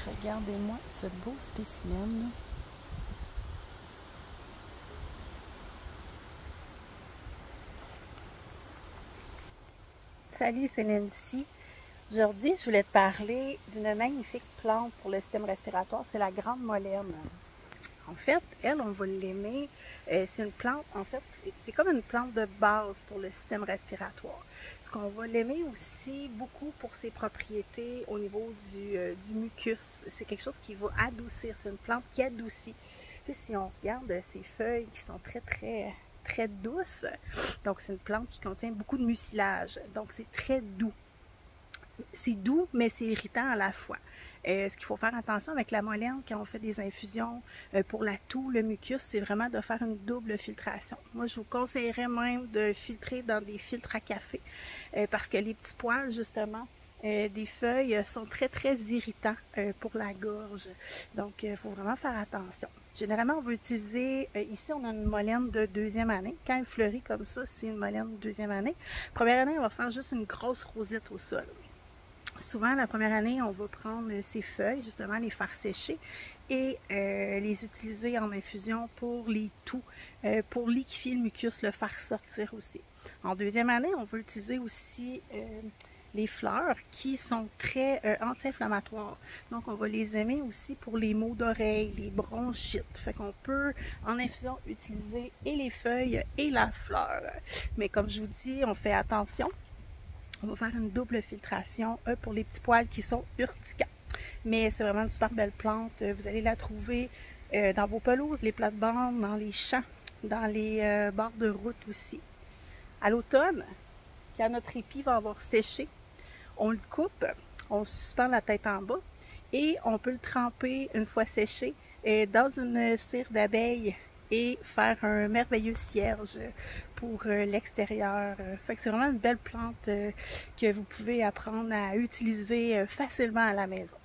Regardez-moi ce beau spécimen. Salut, c'est Nancy. Aujourd'hui, je voulais te parler d'une magnifique plante pour le système respiratoire, c'est la grande molène. En fait, elle, on va l'aimer. C'est une plante, en fait, c'est comme une plante de base pour le système respiratoire. Ce qu'on va l'aimer aussi beaucoup pour ses propriétés au niveau du mucus. C'est quelque chose qui va adoucir. C'est une plante qui adoucit. Puis si on regarde ses feuilles qui sont très douces, donc c'est une plante qui contient beaucoup de mucilage. Donc c'est très doux. C'est doux, mais c'est irritant à la fois. Ce qu'il faut faire attention avec la molène quand on fait des infusions pour la toux, le mucus, c'est vraiment de faire une double filtration. Moi, je vous conseillerais même de filtrer dans des filtres à café parce que les petits poils, justement, des feuilles sont très irritants pour la gorge. Donc, il faut vraiment faire attention. Généralement, on va utiliser, ici on a une molène de deuxième année. Quand elle fleurit comme ça, c'est une molène de deuxième année. Première année, on va faire juste une grosse rosette au sol. Souvent, la première année, on va prendre ces feuilles, justement, les faire sécher et les utiliser en infusion pour les toux, pour liquéfier le mucus, le faire sortir aussi. En deuxième année, on va utiliser aussi les fleurs qui sont très anti-inflammatoires. Donc, on va les aimer aussi pour les maux d'oreille, les bronchites. Fait qu'on peut, en infusion, utiliser et les feuilles et la fleur. Mais comme je vous dis, on fait attention. On va faire une double filtration pour les petits poils qui sont urticants. Mais c'est vraiment une super belle plante. Vous allez la trouver dans vos pelouses, les plates-bandes, dans les champs, dans les bords de route aussi. À l'automne, quand notre épi va avoir séché, on le coupe, on suspend la tête en bas et on peut le tremper une fois séché dans une cire d'abeille et faire un merveilleux cierge pour l'extérieur. Fait que c'est vraiment une belle plante que vous pouvez apprendre à utiliser facilement à la maison.